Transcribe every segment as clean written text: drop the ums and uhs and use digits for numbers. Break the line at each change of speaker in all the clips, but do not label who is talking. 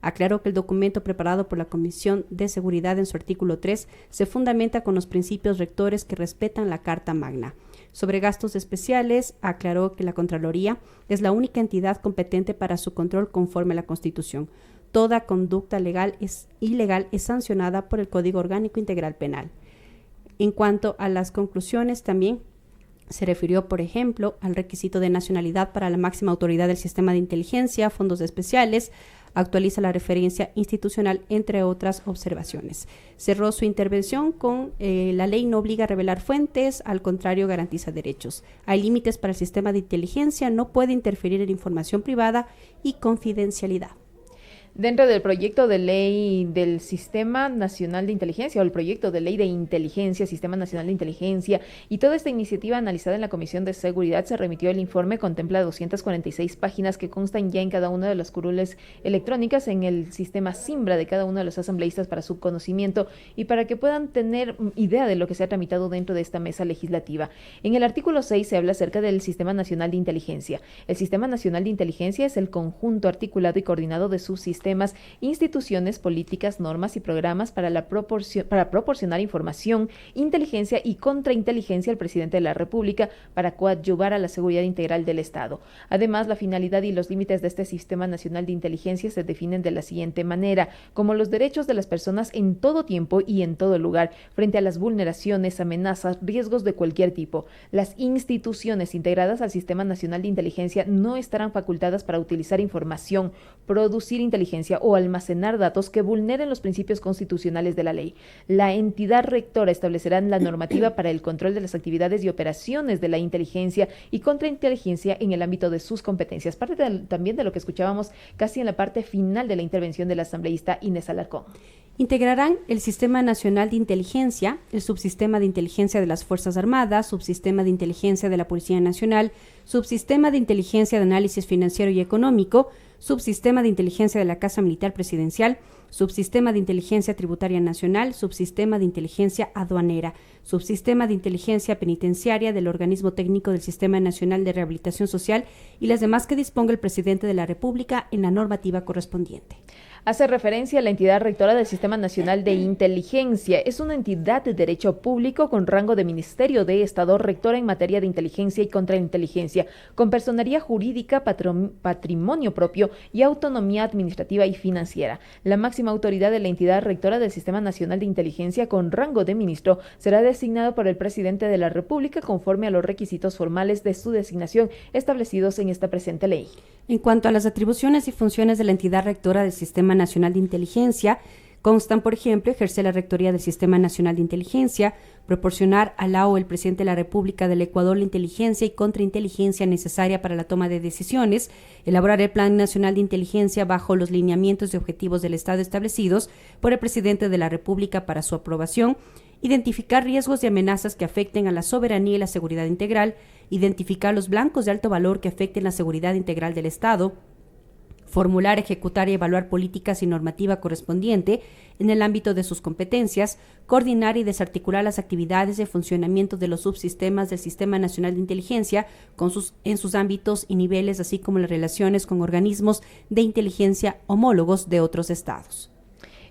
Aclaró que el documento preparado por la Comisión de Seguridad en su artículo 3 se fundamenta con los principios rectores que respetan la Carta Magna. Sobre gastos especiales, aclaró que la Contraloría es la única entidad competente para su control conforme a la Constitución. Toda conducta ilegal es sancionada por el Código Orgánico Integral Penal. En cuanto a las conclusiones, también se refirió, por ejemplo, al requisito de nacionalidad para la máxima autoridad del sistema de inteligencia, fondos especiales, actualiza la referencia institucional, entre otras observaciones. Cerró su intervención con la ley no obliga a revelar fuentes, al contrario garantiza derechos. Hay límites para el sistema de inteligencia, no puede interferir en información privada y confidencialidad.
Dentro del proyecto de ley del Sistema Nacional de Inteligencia o el proyecto de ley de inteligencia, Sistema Nacional de Inteligencia y toda esta iniciativa analizada en la Comisión de Seguridad, se remitió el informe, contempla 246 páginas que constan ya en cada una de las curules electrónicas en el sistema Simbra de cada uno de los asambleístas para su conocimiento y para que puedan tener idea de lo que se ha tramitado dentro de esta mesa legislativa. En el artículo 6 se habla acerca del Sistema Nacional de Inteligencia. El Sistema Nacional de Inteligencia es el conjunto articulado y coordinado de sus sistemas, instituciones, políticas, normas y programas para proporcionar información, inteligencia y contrainteligencia al presidente de la República para coadyuvar a la seguridad integral del Estado. Además, la finalidad y los límites de este Sistema Nacional de Inteligencia se definen de la siguiente manera: como los derechos de las personas en todo tiempo y en todo lugar, frente a las vulneraciones, amenazas, riesgos de cualquier tipo. Las instituciones integradas al Sistema Nacional de Inteligencia no estarán facultadas para utilizar información, producir inteligencia o almacenar datos que vulneren los principios constitucionales de la ley. La entidad rectora establecerá la normativa para el control de las actividades y operaciones de la inteligencia y contrainteligencia en el ámbito de sus competencias. También de lo que escuchábamos casi en la parte final de la intervención del asambleísta Inés Alarcón.
Integrarán el Sistema Nacional de Inteligencia, el Subsistema de Inteligencia de las Fuerzas Armadas, Subsistema de Inteligencia de la Policía Nacional, Subsistema de Inteligencia de Análisis Financiero y Económico, Subsistema de Inteligencia de la Casa Militar Presidencial, Subsistema de Inteligencia Tributaria Nacional, Subsistema de Inteligencia Aduanera, Subsistema de Inteligencia Penitenciaria del Organismo Técnico del Sistema Nacional de Rehabilitación Social y las demás que disponga el Presidente de la República en la normativa correspondiente.
Hace referencia a la entidad rectora del Sistema Nacional de Inteligencia. Es una entidad de derecho público con rango de Ministerio de Estado, rectora en materia de inteligencia y contrainteligencia, con personería jurídica, patrimonio propio y autonomía administrativa y financiera. La máxima autoridad de la entidad rectora del Sistema Nacional de Inteligencia, con rango de ministro, será designado por el Presidente de la República conforme a los requisitos formales de su designación establecidos en esta presente ley.
En cuanto a las atribuciones y funciones de la entidad rectora del Sistema Nacional de Inteligencia, constan, por ejemplo, ejercer la rectoría del Sistema Nacional de Inteligencia, proporcionar a la o el Presidente de la República del Ecuador la inteligencia y contrainteligencia necesaria para la toma de decisiones, elaborar el Plan Nacional de Inteligencia bajo los lineamientos y objetivos del Estado establecidos por el Presidente de la República para su aprobación, identificar riesgos y amenazas que afecten a la soberanía y la seguridad integral, identificar los blancos de alto valor que afecten la seguridad integral del Estado, formular, ejecutar y evaluar políticas y normativa correspondiente en el ámbito de sus competencias, coordinar y desarticular las actividades de funcionamiento de los subsistemas del Sistema Nacional de Inteligencia en sus ámbitos y niveles, así como las relaciones con organismos de inteligencia homólogos de otros estados.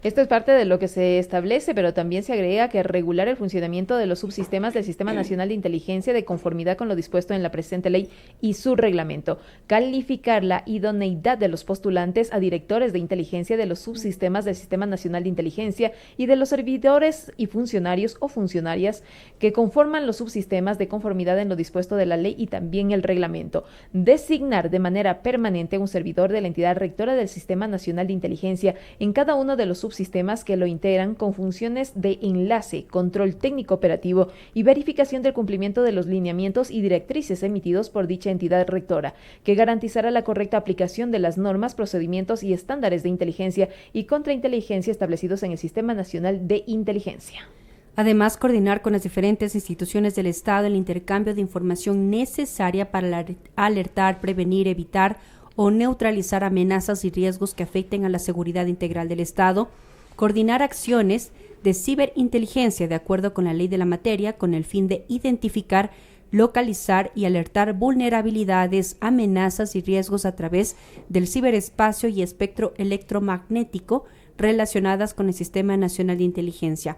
Esto es parte de lo que se establece, pero también se agrega que regular el funcionamiento de los subsistemas del Sistema Nacional de Inteligencia de conformidad con lo dispuesto en la presente ley y su reglamento. Calificar la idoneidad de los postulantes a directores de inteligencia de los subsistemas del Sistema Nacional de Inteligencia y de los servidores y funcionarios o funcionarias que conforman los subsistemas de conformidad en lo dispuesto de la ley y también el reglamento. Designar de manera permanente un servidor de la entidad rectora del Sistema Nacional de Inteligencia en cada uno de los subsistemas que lo integran con funciones de enlace, control técnico operativo y verificación del cumplimiento de los lineamientos y directrices emitidos por dicha entidad rectora, que garantizará la correcta aplicación de las normas, procedimientos y estándares de inteligencia y contrainteligencia establecidos en el Sistema Nacional de Inteligencia.
Además, coordinar con las diferentes instituciones del Estado el intercambio de información necesaria para alertar, prevenir, evitar o neutralizar amenazas y riesgos que afecten a la seguridad integral del Estado, coordinar acciones de ciberinteligencia de acuerdo con la ley de la materia con el fin de identificar localizar y alertar vulnerabilidades, amenazas y riesgos a través del ciberespacio y espectro electromagnético relacionadas con el Sistema Nacional de Inteligencia.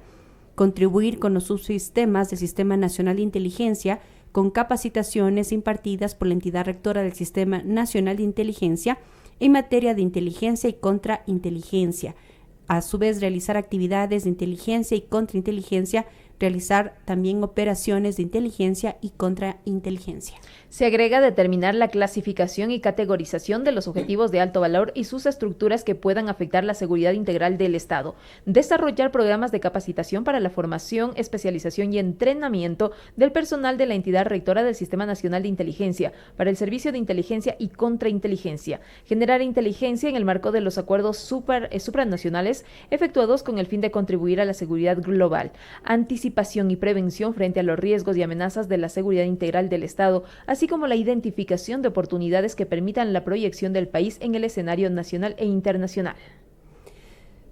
Contribuir con los subsistemas del Sistema Nacional de Inteligencia con capacitaciones impartidas por la entidad rectora del Sistema Nacional de Inteligencia en materia de inteligencia y contrainteligencia. A su vez, realizar actividades de inteligencia y contrainteligencia, realizar también operaciones de inteligencia y contrainteligencia.
Se agrega determinar la clasificación y categorización de los objetivos de alto valor y sus estructuras que puedan afectar la seguridad integral del Estado. Desarrollar programas de capacitación para la formación, especialización y entrenamiento del personal de la entidad rectora del Sistema Nacional de Inteligencia para el servicio de inteligencia y contrainteligencia. Generar inteligencia en el marco de los acuerdos supranacionales efectuados con el fin de contribuir a la seguridad global. Anticipación y prevención frente a los riesgos y amenazas de la seguridad integral del Estado, así como la identificación de oportunidades que permitan la proyección del país en el escenario nacional e internacional.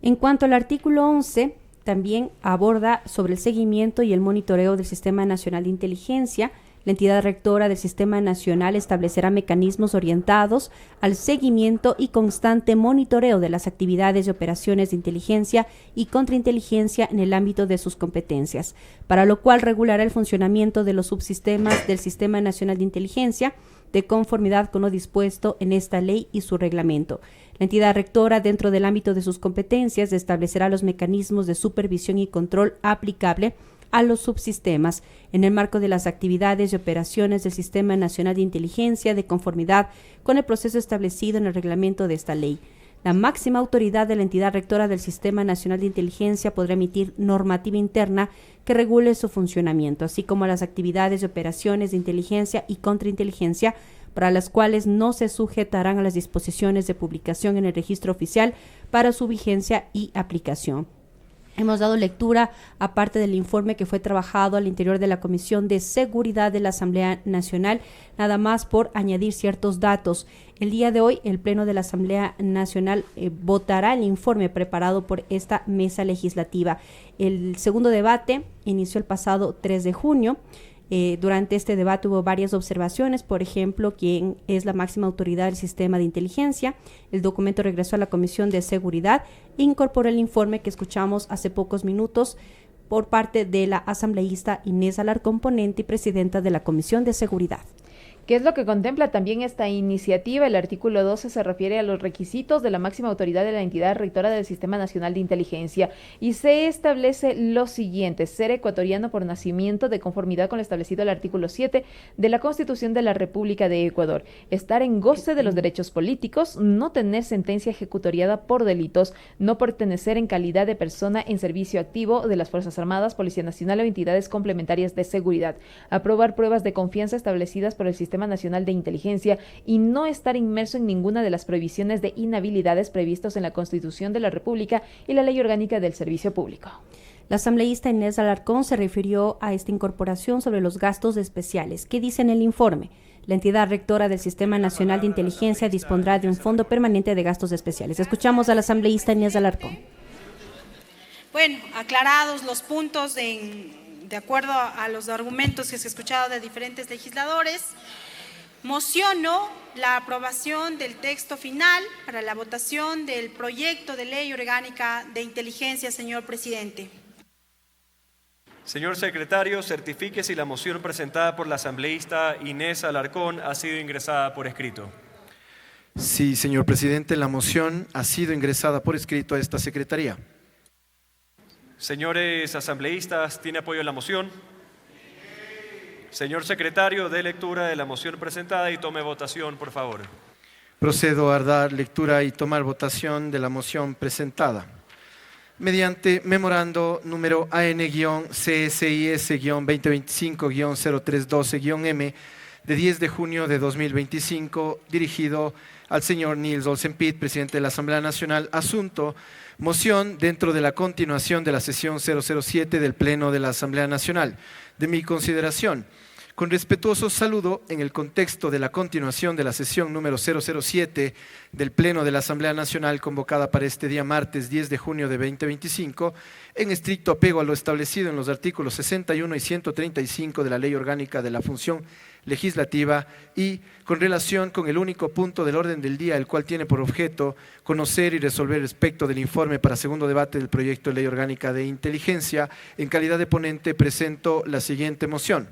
En cuanto al artículo 11, también aborda sobre el seguimiento y el monitoreo del Sistema Nacional de Inteligencia. La entidad rectora del Sistema Nacional establecerá mecanismos orientados al seguimiento y constante monitoreo de las actividades y operaciones de inteligencia y contrainteligencia en el ámbito de sus competencias, para lo cual regulará el funcionamiento de los subsistemas del Sistema Nacional de Inteligencia de conformidad con lo dispuesto en esta ley y su reglamento. La entidad rectora, dentro del ámbito de sus competencias, establecerá los mecanismos de supervisión y control aplicable a los subsistemas en el marco de las actividades y operaciones del Sistema Nacional de Inteligencia de conformidad con el proceso establecido en el reglamento de esta ley. La máxima autoridad de la entidad rectora del Sistema Nacional de Inteligencia podrá emitir normativa interna que regule su funcionamiento, así como las actividades y operaciones de inteligencia y contrainteligencia para las cuales no se sujetarán a las disposiciones de publicación en el registro oficial para su vigencia y aplicación. Hemos dado lectura a parte del informe que fue trabajado al interior de la Comisión de Seguridad de la Asamblea Nacional, nada más por añadir ciertos datos. El día de hoy, el Pleno de la Asamblea Nacional votará el informe preparado por esta mesa legislativa. El segundo debate inició el pasado 3 de junio. Durante este debate hubo varias observaciones, por ejemplo, quién es la máxima autoridad del sistema de inteligencia. El documento regresó a la Comisión de Seguridad e incorporó el informe que escuchamos hace pocos minutos por parte de la asambleísta Inés Alarcón, ponente y presidenta de la Comisión de Seguridad.
¿Qué es lo que contempla también esta iniciativa? El artículo 12 se refiere a los requisitos de la máxima autoridad de la entidad rectora del Sistema Nacional de Inteligencia y se establece lo siguiente: ser ecuatoriano por nacimiento de conformidad con lo establecido el artículo 7 de la Constitución de la República de Ecuador, estar en goce de los derechos políticos, no tener sentencia ejecutoriada por delitos, no pertenecer en calidad de persona en servicio activo de las Fuerzas Armadas, Policía Nacional o entidades complementarias de seguridad, aprobar pruebas de confianza establecidas por el Sistema Nacional de Inteligencia y no estar inmerso en ninguna de las prohibiciones de inhabilidades previstos en la Constitución de la República y la Ley Orgánica del Servicio Público.
La asambleísta Inés Alarcón se refirió a esta incorporación sobre los gastos especiales. ¿Qué dice en el informe? La entidad rectora del Sistema Nacional de Inteligencia dispondrá de un fondo permanente de gastos especiales. Escuchamos a la asambleísta Inés Alarcón.
Bueno, aclarados los puntos de acuerdo a los argumentos que se han escuchado de diferentes legisladores, mociono la aprobación del texto final para la votación del proyecto de ley orgánica de inteligencia, señor presidente.
Señor secretario, certifique si la moción presentada por la asambleísta Inés Alarcón ha sido ingresada por escrito.
Sí, señor presidente, la moción ha sido ingresada por escrito a esta secretaría.
Señores asambleístas, ¿tiene apoyo a la moción? Señor secretario, dé lectura de la moción presentada y tome votación, por favor.
Procedo a dar lectura y tomar votación de la moción presentada. Mediante memorando número AN-CSIS-2025-032-M de 10 de junio de 2025, dirigido al señor Nils Olsenpiet, presidente de la Asamblea Nacional, asunto: moción dentro de la continuación de la sesión 007 del Pleno de la Asamblea Nacional. De mi consideración, Con respetuoso saludo, en el contexto de la continuación de la sesión número 007 del Pleno de la Asamblea Nacional convocada para este día martes 10 de junio de 2025, en estricto apego a lo establecido en los artículos 61 y 135 de la Ley Orgánica de la Función Legislativa y con relación con el único punto del orden del día, el cual tiene por objeto conocer y resolver respecto del informe para segundo debate del proyecto de Ley Orgánica de Inteligencia, en calidad de ponente presento la siguiente moción.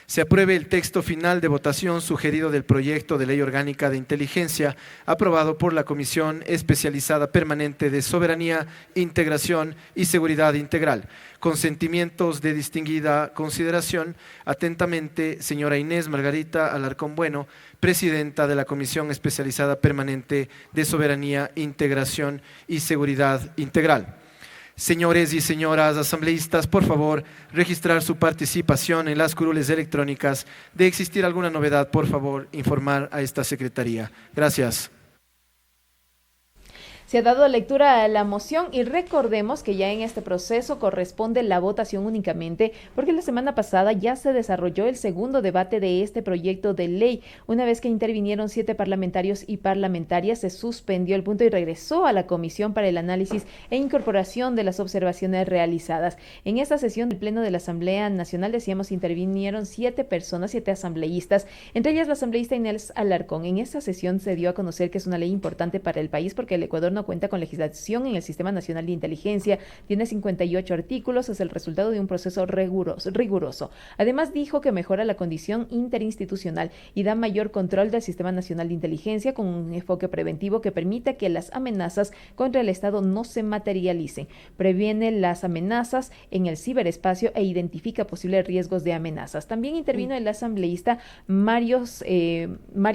Se apruebe el texto final de votación sugerido del proyecto de Ley Orgánica de Inteligencia aprobado por la Comisión Especializada Permanente de Soberanía, Integración y Seguridad Integral. Con sentimientos de distinguida consideración, atentamente, señora Inés Margarita Alarcón Bueno, presidenta de la Comisión Especializada Permanente de Soberanía, Integración y Seguridad Integral. Señores y señoras asambleístas, por favor, registrar su participación en las curules electrónicas. De existir alguna novedad, por favor, informar a esta secretaría. Gracias.
Se ha dado lectura a la moción y recordemos que ya en este proceso corresponde la votación únicamente porque la semana pasada ya se desarrolló el segundo debate de este proyecto de ley. Una vez que intervinieron 7 parlamentarios y parlamentarias, se suspendió el punto y regresó a la comisión para el análisis e incorporación de las observaciones realizadas. En esta sesión del Pleno de la Asamblea Nacional, decíamos, intervinieron 7 personas, 7 asambleístas, entre ellas la asambleísta Inés Alarcón. En esta sesión se dio a conocer que es una ley importante para el país porque el Ecuador no cuenta con legislación en el Sistema Nacional de Inteligencia, tiene 58 artículos, es el resultado de un proceso riguroso. Además dijo que mejora la condición interinstitucional y da mayor control del Sistema Nacional de Inteligencia con un enfoque preventivo que permita que las amenazas contra el Estado no se materialicen, previene las amenazas en el ciberespacio e identifica posibles riesgos de amenazas. También intervino el asambleísta Mario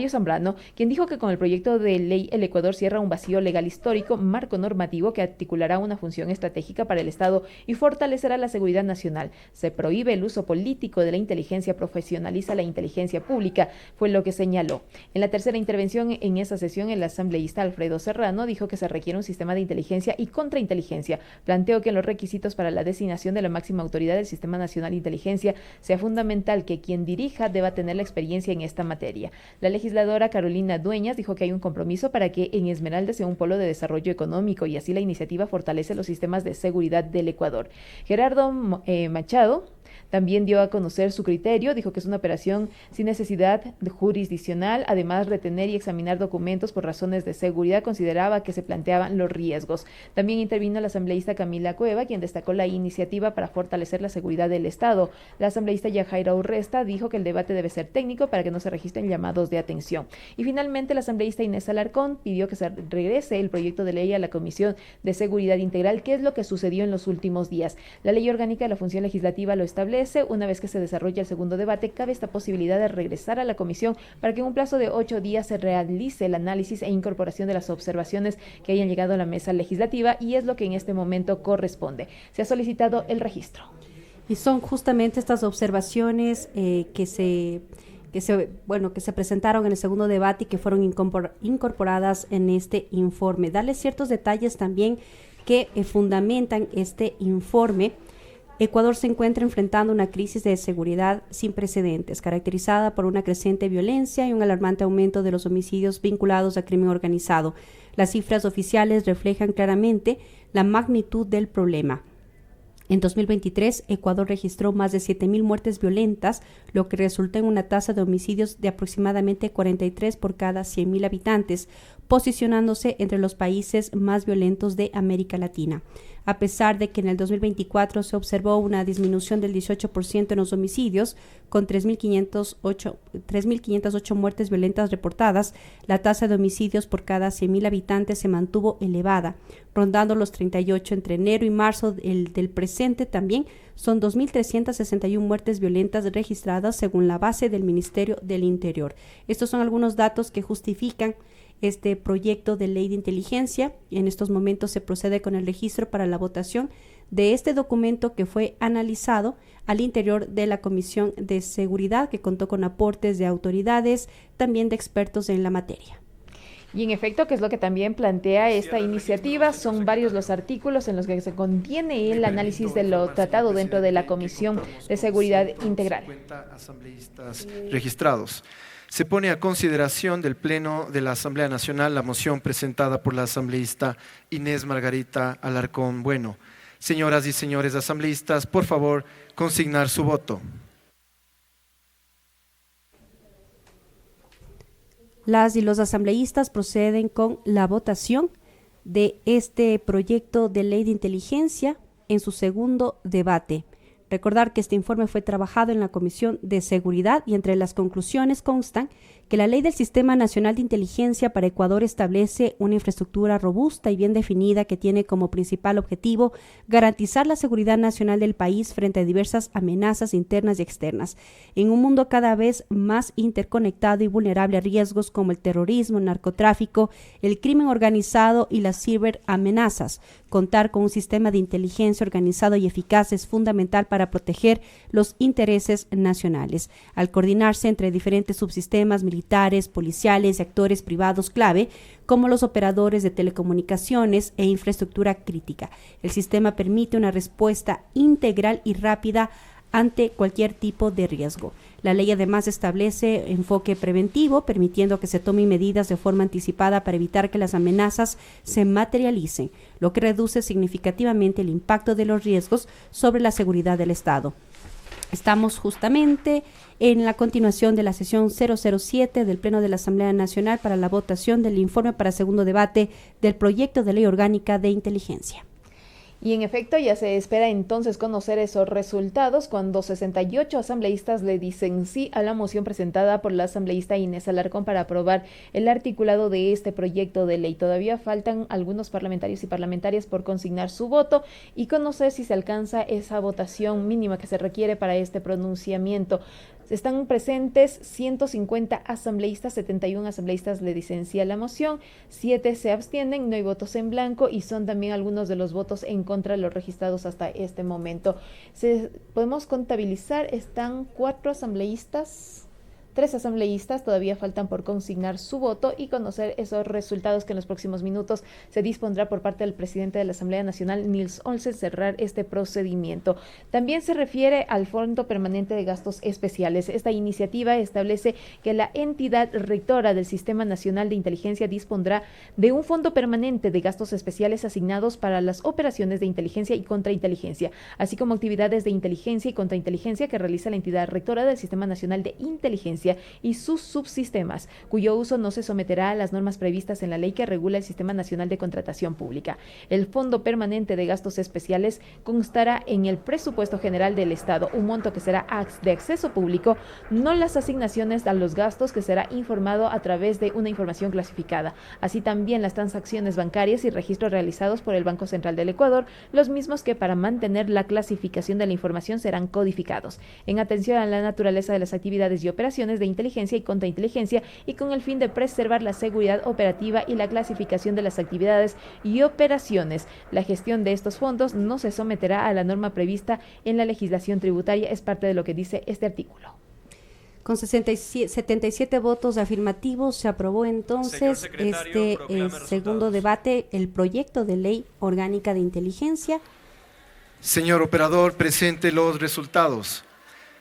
Zambrano, quien dijo que con el proyecto de ley el Ecuador cierra un vacío legal histórico, marco normativo que articulará una función estratégica para el Estado y fortalecerá la seguridad nacional. Se prohíbe el uso político de la inteligencia, profesionaliza la inteligencia pública, fue lo que señaló. En la tercera intervención en esa sesión, el asambleísta Alfredo Serrano dijo que se requiere un sistema de inteligencia y contrainteligencia. Planteó que en los requisitos para la designación de la máxima autoridad del Sistema Nacional de Inteligencia sea fundamental que quien dirija deba tener la experiencia en esta materia. La legisladora Carolina Dueñas dijo que hay un compromiso para que en Esmeralda sea un polo de desarrollo económico y así la iniciativa fortalece los sistemas de seguridad del Ecuador. Gerardo Machado también dio a conocer su criterio, dijo que es una operación sin necesidad jurisdiccional, además retener y examinar documentos por razones de seguridad, consideraba que se planteaban los riesgos. También intervino la asambleísta Camila Cueva, quien destacó la iniciativa para fortalecer la seguridad del Estado. La asambleísta Yajaira Urresta dijo que el debate debe ser técnico para que no se registren llamados de atención. Y finalmente la asambleísta Inés Alarcón pidió que se regrese el proyecto de ley a la Comisión de Seguridad Integral, que es lo que sucedió en los últimos días. La Ley Orgánica de la Función Legislativa lo establece. Una vez que se desarrolla el segundo debate, cabe esta posibilidad de regresar a la comisión para que en un plazo de 8 días se realice el análisis e incorporación de las observaciones que hayan llegado a la mesa legislativa y es lo que en este momento corresponde. Se ha solicitado el registro.
Y son justamente estas observaciones que se presentaron en el segundo debate y que fueron incorporadas en este informe. Darles ciertos detalles también que fundamentan este informe. Ecuador se encuentra enfrentando una crisis de seguridad sin precedentes, caracterizada por una creciente violencia y un alarmante aumento de los homicidios vinculados al crimen organizado. Las cifras oficiales reflejan claramente la magnitud del problema. En 2023, Ecuador registró más de 7.000 muertes violentas, lo que resulta en una tasa de homicidios de aproximadamente 43 por cada 100.000 habitantes, posicionándose entre los países más violentos de América Latina. A pesar de que en el 2024 se observó una disminución del 18% en los homicidios, con 3.508 muertes violentas reportadas, la tasa de homicidios por cada 100.000 habitantes se mantuvo elevada, rondando los 38 entre enero y marzo del presente. También son 2.361 muertes violentas registradas según la base del Ministerio del Interior. Estos son algunos datos que justifican este proyecto de ley de inteligencia. En estos momentos se procede con el registro para la votación de este documento que fue analizado al interior de la Comisión de Seguridad, que contó con aportes de autoridades, también de expertos en la materia.
Y en efecto, que es lo que también plantea esta iniciativa, son varios los artículos en los que se contiene el análisis de lo tratado dentro de la Comisión de Seguridad Integral.
50 asambleístas registrados. Se pone a consideración del Pleno de la Asamblea Nacional la moción presentada por la asambleísta Inés Margarita Alarcón Bueno. Señoras y señores asambleístas, por favor, consignar su voto.
Las y los asambleístas proceden con la votación de este proyecto de ley de inteligencia en su segundo debate. Recordar que este informe fue trabajado en la Comisión de Seguridad y entre las conclusiones constan que la Ley del Sistema Nacional de Inteligencia para Ecuador establece una infraestructura robusta y bien definida que tiene como principal objetivo garantizar la seguridad nacional del país frente a diversas amenazas internas y externas. En un mundo cada vez más interconectado y vulnerable a riesgos como el terrorismo, el narcotráfico, el crimen organizado y las ciberamenazas, contar con un sistema de inteligencia organizado y eficaz es fundamental para proteger los intereses nacionales. Al coordinarse entre diferentes subsistemas militares, policiales y actores privados clave, como los operadores de telecomunicaciones e infraestructura crítica, el sistema permite una respuesta integral y rápida ante cualquier tipo de riesgo. La ley además establece enfoque preventivo, permitiendo que se tomen medidas de forma anticipada para evitar que las amenazas se materialicen, lo que reduce significativamente el impacto de los riesgos sobre la seguridad del Estado. Estamos justamente en la continuación de la sesión 007 del Pleno de la Asamblea Nacional para la votación del informe para segundo debate del proyecto de ley orgánica de inteligencia.
Y en efecto, ya se espera entonces conocer esos resultados cuando 68 asambleístas le dicen sí a la moción presentada por la asambleísta Inés Alarcón para aprobar el articulado de este proyecto de ley. Todavía faltan algunos parlamentarios y parlamentarias por consignar su voto y conocer si se alcanza esa votación mínima que se requiere para este pronunciamiento. Están presentes 150 asambleístas, 71 asambleístas le dicen sí a la moción, 7 se abstienen, no hay votos en blanco y son también algunos de los votos en contra de los registrados hasta este momento. Podemos contabilizar, están 4 asambleístas, 3 asambleístas todavía faltan por consignar su voto y conocer esos resultados que en los próximos minutos se dispondrá por parte del presidente de la Asamblea Nacional, Nils Olsen, cerrar este procedimiento. También se refiere al Fondo Permanente de Gastos Especiales. Esta iniciativa establece que la entidad rectora del Sistema Nacional de Inteligencia dispondrá de un fondo permanente de gastos especiales asignados para las operaciones de inteligencia y contrainteligencia, así como actividades de inteligencia y contrainteligencia que realiza la entidad rectora del Sistema Nacional de Inteligencia y sus subsistemas, cuyo uso no se someterá a las normas previstas en la ley que regula el Sistema Nacional de Contratación Pública. El Fondo Permanente de Gastos Especiales constará en el presupuesto general del Estado, un monto que será de acceso público, no las asignaciones a los gastos, que será informado a través de una información clasificada, así también las transacciones bancarias y registros realizados por el Banco Central del Ecuador, los mismos que para mantener la clasificación de la información serán codificados, en atención a la naturaleza de las actividades y operaciones de inteligencia y contrainteligencia y con el fin de preservar la seguridad operativa y la clasificación de las actividades y operaciones. La gestión de estos fondos no se someterá a la norma prevista en la legislación tributaria, es parte de lo que dice este artículo.
Con 77 votos afirmativos se aprobó entonces el segundo debate, el proyecto de ley orgánica de inteligencia.
Señor operador, presente los resultados.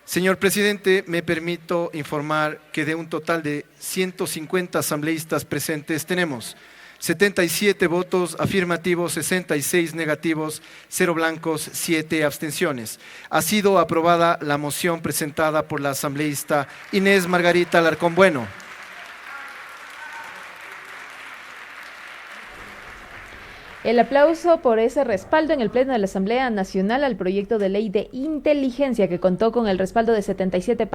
Señor presidente, me permito informar que de un total de 150 asambleístas presentes tenemos 77 votos afirmativos, 66 negativos, 0 blancos, 7 abstenciones. Ha sido aprobada la moción presentada por la asambleísta Inés Margarita Alarcón Bueno.
El aplauso por ese respaldo en el Pleno de la Asamblea Nacional al proyecto de ley de inteligencia que contó con el respaldo de 77